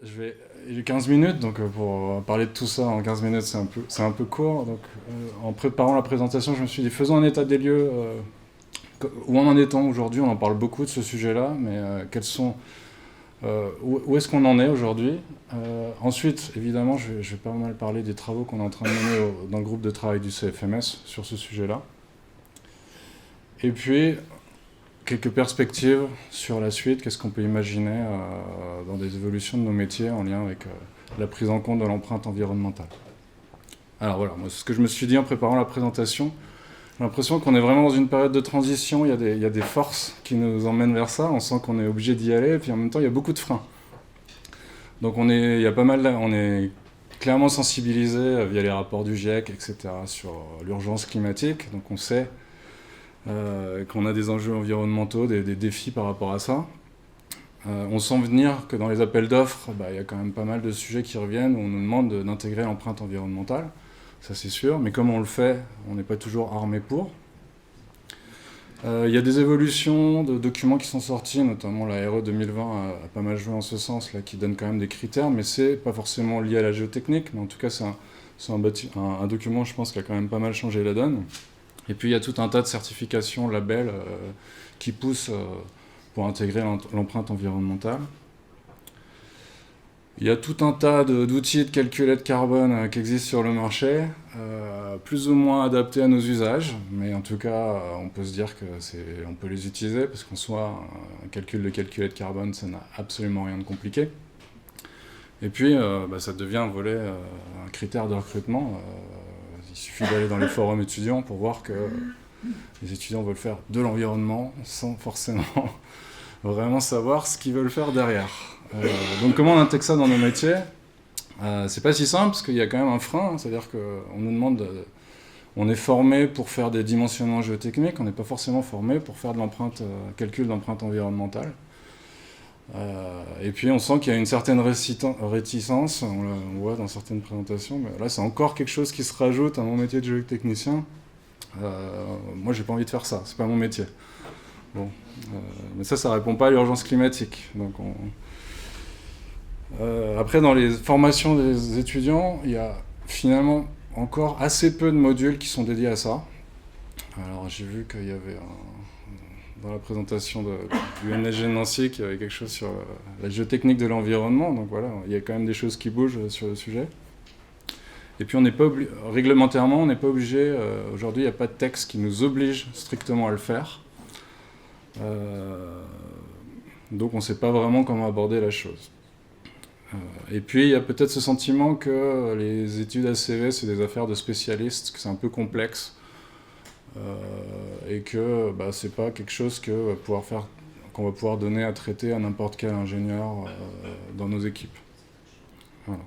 J'ai 15 minutes, donc pour parler de tout ça en 15 minutes, c'est un peu court. Donc, en préparant la présentation, je me suis dit, faisons un état des lieux. Où en est-on aujourd'hui? On en parle beaucoup de ce sujet-là, mais où est-ce qu'on en est aujourd'hui? Ensuite, évidemment, je vais pas mal parler des travaux qu'on est en train de mener dans le groupe de travail du CFMS sur ce sujet-là. Et puis, quelques perspectives sur la suite, qu'est-ce qu'on peut imaginer dans des évolutions de nos métiers en lien avec la prise en compte de l'empreinte environnementale. Alors voilà, moi, ce que je me suis dit en préparant la présentation, j'ai l'impression qu'on est vraiment dans une période de transition, il y a des forces qui nous emmènent vers ça, on sent qu'on est obligé d'y aller, et puis en même temps il y a beaucoup de freins. Donc on est clairement sensibilisé via les rapports du GIEC, etc., sur l'urgence climatique, donc on sait qu'on a des enjeux environnementaux, des défis par rapport à ça. On sent venir que dans les appels d'offres, il y a quand même pas mal de sujets qui reviennent où on nous demande d'intégrer l'empreinte environnementale, ça c'est sûr, mais comme on le fait, on n'est pas toujours armé pour. Il y a des évolutions de documents qui sont sortis, notamment la RE 2020 a pas mal joué en ce sens, là, qui donne quand même des critères, mais c'est pas forcément lié à la géotechnique, mais en tout cas c'est un document, je pense, qui a quand même pas mal changé la donne. Et puis il y a tout un tas de certifications, labels qui poussent pour intégrer l'empreinte environnementale. Il y a tout un tas d'outils de calculette carbone qui existent sur le marché, plus ou moins adaptés à nos usages, mais en tout cas on peut se dire qu'on peut les utiliser, parce qu'en soi, un calcul de calculette carbone, ça n'a absolument rien de compliqué. Et puis ça devient un critère de recrutement. Il suffit d'aller dans les forums étudiants pour voir que les étudiants veulent faire de l'environnement sans forcément vraiment savoir ce qu'ils veulent faire derrière. Donc comment on intègre ça dans nos métiers? C'est pas si simple, parce qu'il y a quand même un frein, c'est-à-dire qu'on nous demande... on est formé pour faire des dimensionnements géotechniques, on n'est pas forcément formé pour faire de calcul d'empreinte environnementale. Et puis on sent qu'il y a une certaine réticence, on voit dans certaines présentations, mais là c'est encore quelque chose qui se rajoute à mon métier de géotechnicien. Moi j'ai pas envie de faire ça, c'est pas mon métier. Bon, mais ça répond pas à l'urgence climatique. Donc après dans les formations des étudiants, il y a finalement encore assez peu de modules qui sont dédiés à ça. Alors j'ai vu qu'il y avait dans la présentation du NSG de Nancy, qu'il y avait quelque chose sur la géotechnique de l'environnement. Donc voilà, il y a quand même des choses qui bougent sur le sujet. Et puis réglementairement, on n'est pas obligé, aujourd'hui il n'y a pas de texte qui nous oblige strictement à le faire. Donc on ne sait pas vraiment comment aborder la chose. Et puis il y a peut-être ce sentiment que les études ACV, c'est des affaires de spécialistes, que c'est un peu complexe. Et que c'est pas quelque chose qu'on va pouvoir donner à traiter à n'importe quel ingénieur dans nos équipes. Voilà.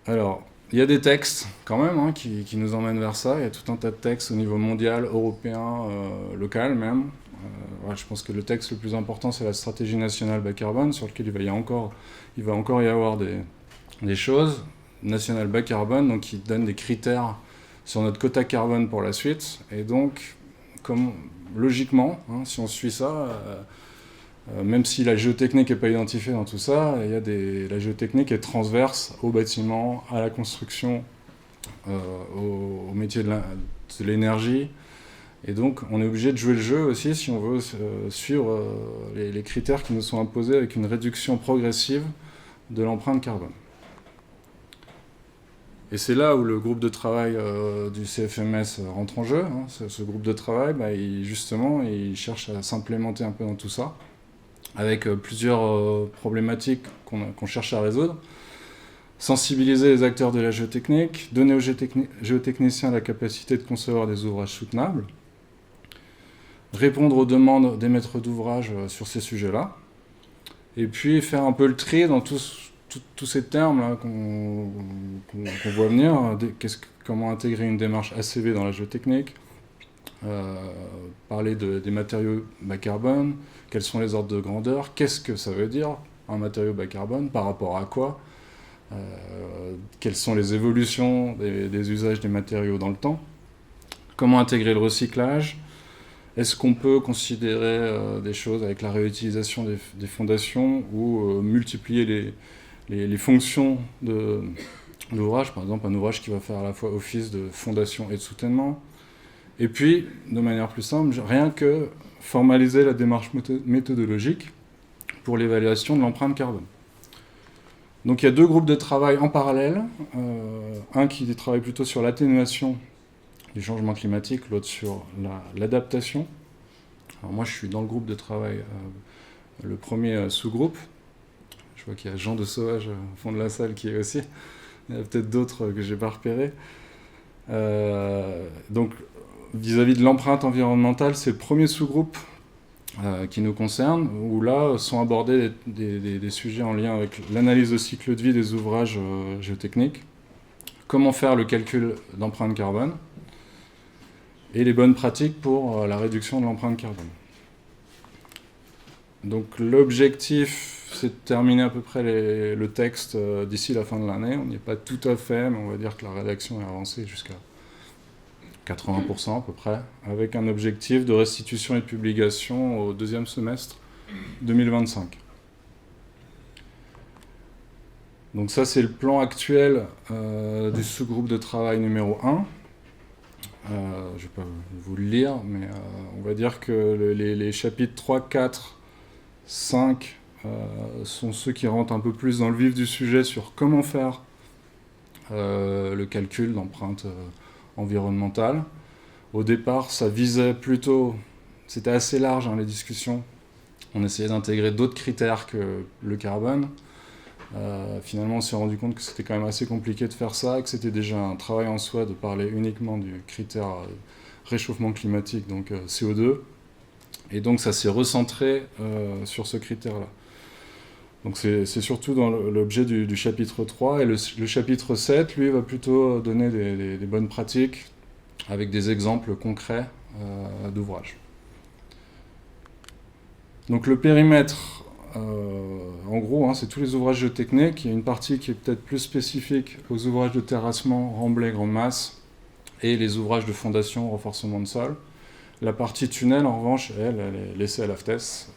Alors, il y a des textes quand même qui nous emmènent vers ça. Il y a tout un tas de textes au niveau mondial, européen, local même. Je pense que le texte le plus important, c'est la stratégie nationale bas carbone, sur lequel il va encore y avoir des choses. Nationale bas carbone, donc qui donne des critères sur notre quota carbone pour la suite. Et donc, logiquement, si on suit ça, même si la géotechnique n'est pas identifiée dans tout ça, la géotechnique est transverse au bâtiment, à la construction, au métier de l'énergie. Et donc, on est obligé de jouer le jeu aussi si on veut suivre les critères qui nous sont imposés avec une réduction progressive de l'empreinte carbone. Et c'est là où le groupe de travail du CFMS rentre en jeu. Ce groupe de travail, il cherche à s'implémenter un peu dans tout ça, avec plusieurs problématiques qu'on cherche à résoudre. Sensibiliser les acteurs de la géotechnique, donner aux géotechniciens la capacité de concevoir des ouvrages soutenables, répondre aux demandes des maîtres d'ouvrage sur ces sujets-là, et puis faire un peu le tri dans tous ces termes qu'on voit venir, comment intégrer une démarche ACV dans la géotechnique, parler des matériaux bas carbone, quels sont les ordres de grandeur, qu'est-ce que ça veut dire un matériau bas carbone, par rapport à quoi, quelles sont les évolutions des usages des matériaux dans le temps, comment intégrer le recyclage, Est-ce qu'on peut considérer des choses avec la réutilisation des fondations ou multiplier les fonctions de l'ouvrage, par exemple un ouvrage qui va faire à la fois office de fondation et de soutènement. Et puis, de manière plus simple, rien que formaliser la démarche méthodologique pour l'évaluation de l'empreinte carbone. Donc il y a deux groupes de travail en parallèle, un qui travaille plutôt sur l'atténuation du changement climatique, l'autre sur l'adaptation. Alors moi je suis dans le groupe de travail, le premier sous-groupe. Je vois qu'il y a Jean de Sauvage au fond de la salle qui est aussi. Il y en a peut-être d'autres que je n'ai pas repérés. Donc vis-à-vis de l'empreinte environnementale, c'est le premier sous-groupe qui nous concerne, où là sont abordés des sujets en lien avec l'analyse de cycle de vie des ouvrages géotechniques, comment faire le calcul d'empreinte carbone, et les bonnes pratiques pour la réduction de l'empreinte carbone. Donc l'objectif, c'est de terminer à peu près le texte d'ici la fin de l'année. On n'y est pas tout à fait, mais on va dire que la rédaction est avancée jusqu'à 80% à peu près, avec un objectif de restitution et de publication au deuxième semestre 2025. Donc ça, c'est le plan actuel du sous-groupe de travail numéro 1. Je ne vais pas vous le lire, mais on va dire que les chapitres 3, 4, 5 sont ceux qui rentrent un peu plus dans le vif du sujet sur comment faire le calcul d'empreinte environnementale. Au départ, ça visait plutôt... C'était assez large, hein, les discussions. On essayait d'intégrer d'autres critères que le carbone. Finalement, on s'est rendu compte que c'était quand même assez compliqué de faire ça, et que c'était déjà un travail en soi de parler uniquement du critère réchauffement climatique, donc CO2. Et donc ça s'est recentré sur ce critère-là. Donc c'est surtout dans l'objet du chapitre 3. Et le chapitre 7, lui, va plutôt donner des bonnes pratiques avec des exemples concrets d'ouvrages. Donc le périmètre, en gros, hein, c'est tous les ouvrages géotechniques. Il y a une partie qui est peut-être plus spécifique aux ouvrages de terrassement, remblai, grande masse, et les ouvrages de fondation, renforcement de sol. La partie tunnel, en revanche, elle est laissée à l'AFTES.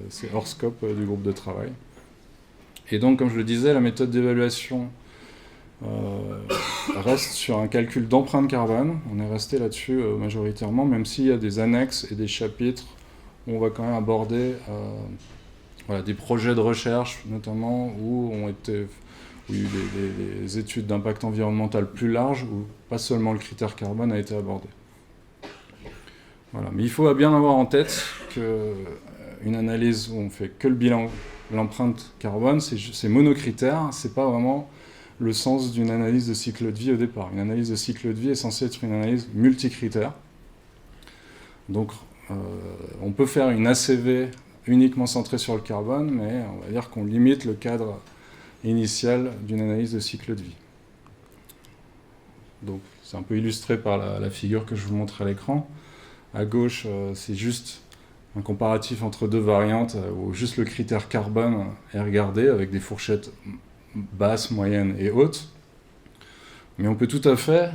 C'est hors scope du groupe de travail. Et donc, comme je le disais, la méthode d'évaluation reste sur un calcul d'empreinte carbone. On est resté là-dessus majoritairement, même s'il y a des annexes et des chapitres où on va quand même aborder des projets de recherche, notamment, où il y a eu des études d'impact environnemental plus larges, où pas seulement le critère carbone a été abordé. Voilà. Mais il faut bien avoir en tête qu'une analyse où on fait que le bilan, l'empreinte carbone, c'est monocritère, c'est pas vraiment le sens d'une analyse de cycle de vie au départ. Une analyse de cycle de vie est censée être une analyse multicritère. Donc on peut faire une ACV uniquement centrée sur le carbone, mais on va dire qu'on limite le cadre initial d'une analyse de cycle de vie. Donc c'est un peu illustré par la figure que je vous montre à l'écran. À gauche, c'est juste un comparatif entre deux variantes où juste le critère carbone est regardé avec des fourchettes basses, moyennes et hautes. Mais on peut tout à fait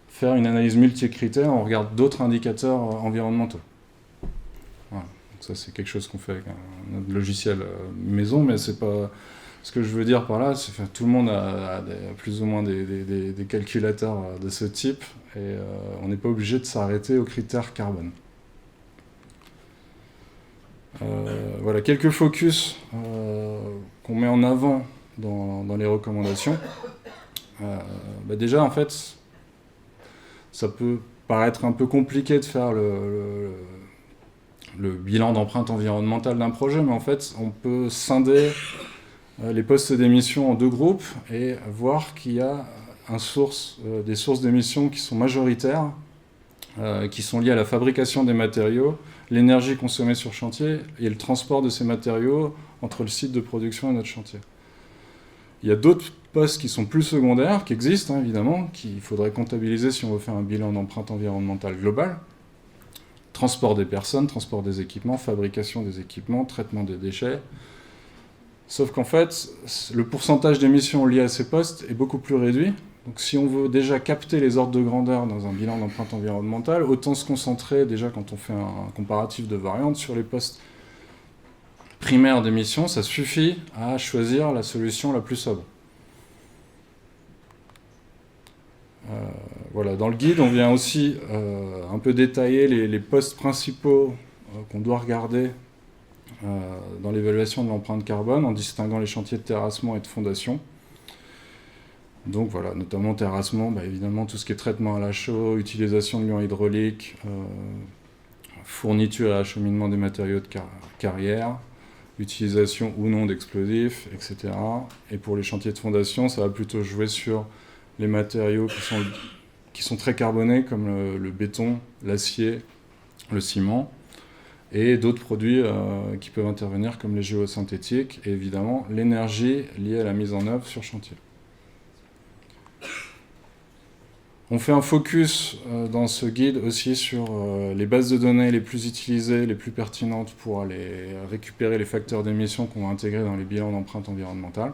faire une analyse multicritère, on regarde d'autres indicateurs environnementaux. Voilà. Donc ça, c'est quelque chose qu'on fait avec un logiciel maison, mais c'est pas... Ce que je veux dire par là, c'est que tout le monde a plus ou moins des calculateurs de ce type, et on n'est pas obligé de s'arrêter aux critères carbone. Voilà, quelques focus qu'on met en avant dans les recommandations. Déjà, en fait, ça peut paraître un peu compliqué de faire le bilan d'empreinte environnementale d'un projet, mais en fait, on peut scinder les postes d'émission en deux groupes et voir qu'il y a des sources d'émissions qui sont majoritaires, qui sont liées à la fabrication des matériaux, l'énergie consommée sur chantier et le transport de ces matériaux entre le site de production et notre chantier. Il y a d'autres postes qui sont plus secondaires, qui existent évidemment, qu'il faudrait comptabiliser si on veut faire un bilan d'empreinte environnementale globale. Transport des personnes, transport des équipements, fabrication des équipements, traitement des déchets. Sauf qu'en fait, le pourcentage d'émissions liées à ces postes est beaucoup plus réduit, Donc si on veut déjà capter les ordres de grandeur dans un bilan d'empreinte environnementale, autant se concentrer déjà quand on fait un comparatif de variantes sur les postes primaires d'émission. Ça suffit à choisir la solution la plus sobre. Voilà, dans le guide, on vient aussi un peu détailler les postes principaux qu'on doit regarder dans l'évaluation de l'empreinte carbone en distinguant les chantiers de terrassement et de fondation. Donc voilà, notamment terrassement, évidemment tout ce qui est traitement à la chaux, utilisation de l'ion hydraulique, fourniture et acheminement des matériaux de carrière, utilisation ou non d'explosifs, etc. Et pour les chantiers de fondation, ça va plutôt jouer sur les matériaux qui sont très carbonés, comme le béton, l'acier, le ciment, et d'autres produits qui peuvent intervenir, comme les géosynthétiques, et évidemment l'énergie liée à la mise en œuvre sur chantier. On fait un focus dans ce guide aussi sur les bases de données les plus utilisées, les plus pertinentes pour aller récupérer les facteurs d'émission qu'on va intégrer dans les bilans d'empreinte environnementale.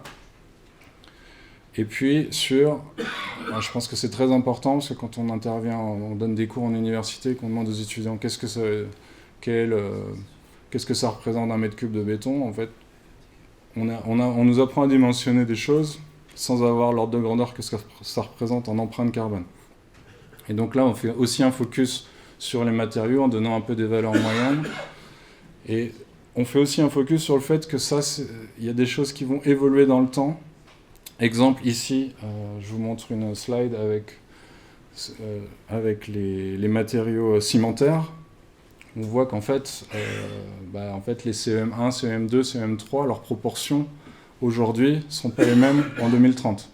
Et puis je pense que c'est très important, parce que quand on intervient, on donne des cours en université, qu'on demande aux étudiants qu'est-ce que ça représente un mètre cube de béton, en fait, on nous apprend à dimensionner des choses sans avoir l'ordre de grandeur que ça représente en empreinte carbone. Et donc là, on fait aussi un focus sur les matériaux en donnant un peu des valeurs moyennes. Et on fait aussi un focus sur le fait que il y a des choses qui vont évoluer dans le temps. Exemple, ici, je vous montre une slide avec les matériaux cimentaires. On voit qu'en fait, les CEM1, CEM2, CEM3, leurs proportions aujourd'hui ne sont pas les mêmes en 2030.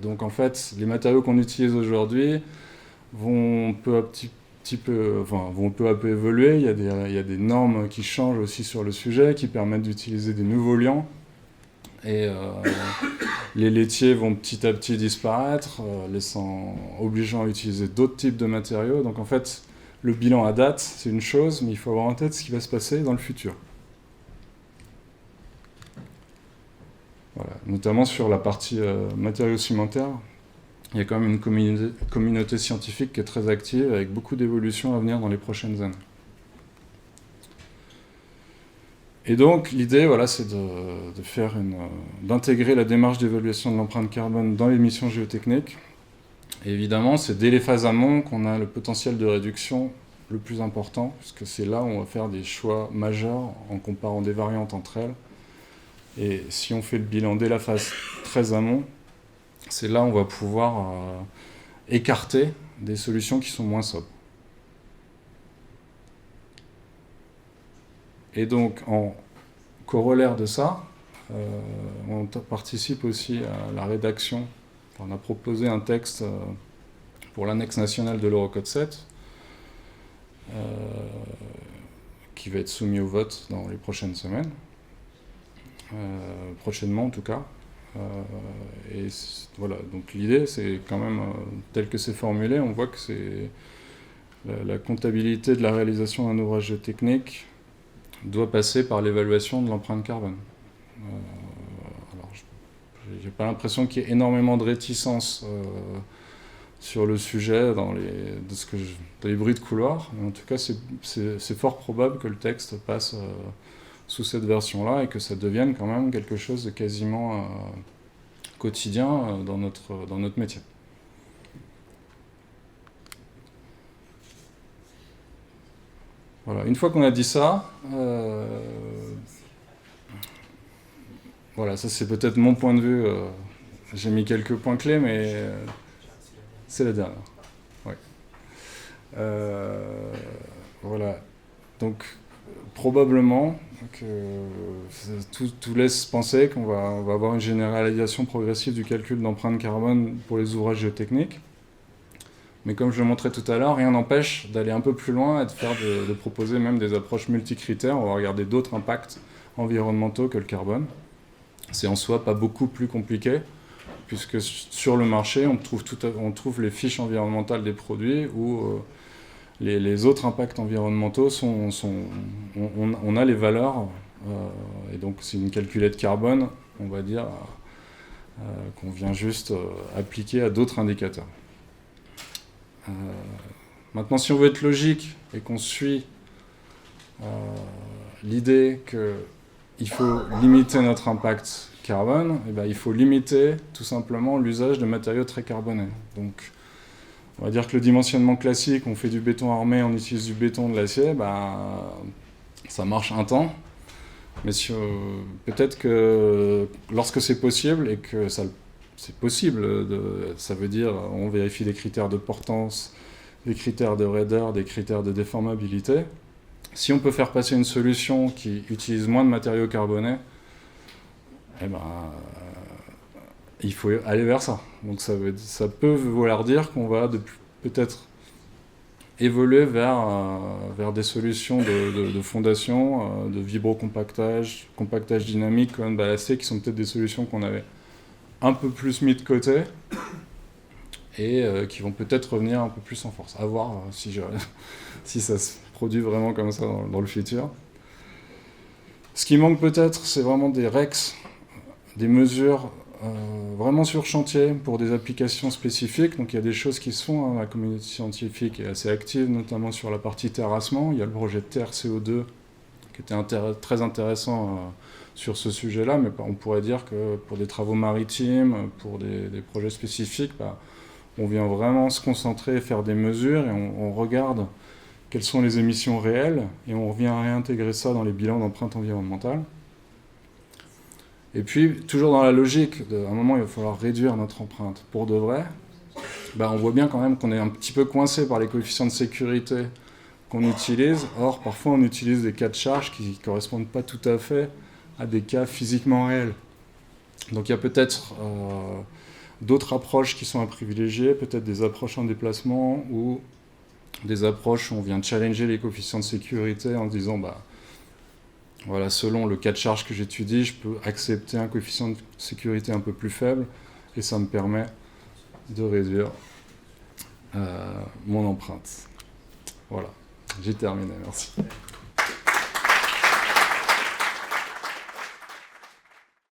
Donc en fait, les matériaux qu'on utilise aujourd'hui vont peu à peu évoluer. Il y a des normes qui changent aussi sur le sujet, qui permettent d'utiliser des nouveaux liants. Et les laitiers vont petit à petit disparaître, obligeant à utiliser d'autres types de matériaux. Donc en fait, le bilan à date, c'est une chose, mais il faut avoir en tête ce qui va se passer dans le futur. Voilà. Notamment sur la partie matériaux cimentaires, il y a quand même une communauté scientifique qui est très active, avec beaucoup d'évolutions à venir dans les prochaines années. Et donc l'idée, c'est d'intégrer la démarche d'évaluation de l'empreinte carbone dans les missions géotechniques. Et évidemment, c'est dès les phases amont qu'on a le potentiel de réduction le plus important, puisque c'est là où on va faire des choix majeurs en comparant des variantes entre elles. Et si on fait le bilan dès la phase très amont, c'est là où on va pouvoir écarter des solutions qui sont moins sobres. Et donc, en corollaire de ça, on participe aussi à la rédaction. On a proposé un texte pour l'annexe nationale de l'Eurocode 7, qui va être soumis au vote dans les prochaines semaines. Prochainement en tout cas. Et voilà, donc l'idée c'est quand même, tel que c'est formulé, on voit que c'est la comptabilité de la réalisation d'un ouvrage géotechnique doit passer par l'évaluation de l'empreinte carbone. Alors, j'ai pas l'impression qu'il y ait énormément de réticence sur le sujet dans les bruits de couloir, mais en tout cas c'est fort probable que le texte passe sous cette version-là et que ça devienne quand même quelque chose de quasiment quotidien dans notre métier. Voilà, une fois qu'on a dit ça, voilà, ça c'est peut-être mon point de vue. J'ai mis quelques points clés, mais c'est la dernière. Ouais. Voilà. Donc, probablement que tout laisse penser qu'on va avoir une généralisation progressive du calcul d'empreinte carbone pour les ouvrages géotechniques. Mais comme je le montrais tout à l'heure, rien n'empêche d'aller un peu plus loin et de proposer même des approches multicritères. On va regarder d'autres impacts environnementaux que le carbone. C'est en soi pas beaucoup plus compliqué, puisque sur le marché, on trouve les fiches environnementales des produits où les autres impacts environnementaux on a les valeurs, et donc c'est une calculette carbone, on va dire, qu'on vient juste appliquer à d'autres indicateurs. Maintenant, si on veut être logique et qu'on suit l'idée qu'il faut limiter notre impact carbone, eh ben, il faut limiter tout simplement l'usage de matériaux très carbonés. Donc, on va dire que le dimensionnement classique, on fait du béton armé, on utilise du béton, de l'acier, ben, ça marche un temps. Mais peut-être que lorsque c'est possible, et que c'est possible, ça veut dire on vérifie des critères de portance, des critères de raideur, des critères de déformabilité. Si on peut faire passer une solution qui utilise moins de matériaux carbonés, eh ben, il faut aller vers ça. Donc ça peut vouloir dire qu'on va peut-être évoluer vers des solutions de fondation, de vibrocompactage, compactage dynamique, colonne ballastée, qui sont peut-être des solutions qu'on avait un peu plus mis de côté et qui vont peut-être revenir un peu plus en force. À voir si ça se produit vraiment comme ça dans le futur. Ce qui manque peut-être, c'est vraiment des REX, des mesures vraiment sur chantier pour des applications spécifiques. Donc il y a des choses qui se font, hein. La communauté scientifique est assez active, notamment sur la partie terrassement. Il y a le projet Terre CO2 qui était très intéressant sur ce sujet-là, mais on pourrait dire que pour des travaux maritimes, pour des projets spécifiques, on vient vraiment se concentrer, faire des mesures et on regarde quelles sont les émissions réelles et on vient réintégrer ça dans les bilans d'empreinte environnementale. Et puis, toujours dans la logique, à un moment, il va falloir réduire notre empreinte pour de vrai. On voit bien quand même qu'on est un petit peu coincé par les coefficients de sécurité qu'on utilise. Or, parfois, on utilise des cas de charge qui ne correspondent pas tout à fait à des cas physiquement réels. Donc, il y a peut-être d'autres approches qui sont à privilégier, peut-être des approches en déplacement ou des approches où on vient challenger les coefficients de sécurité en se disant voilà, selon le cas de charge que j'étudie, je peux accepter un coefficient de sécurité un peu plus faible et ça me permet de réduire mon empreinte. Voilà, j'ai terminé, merci.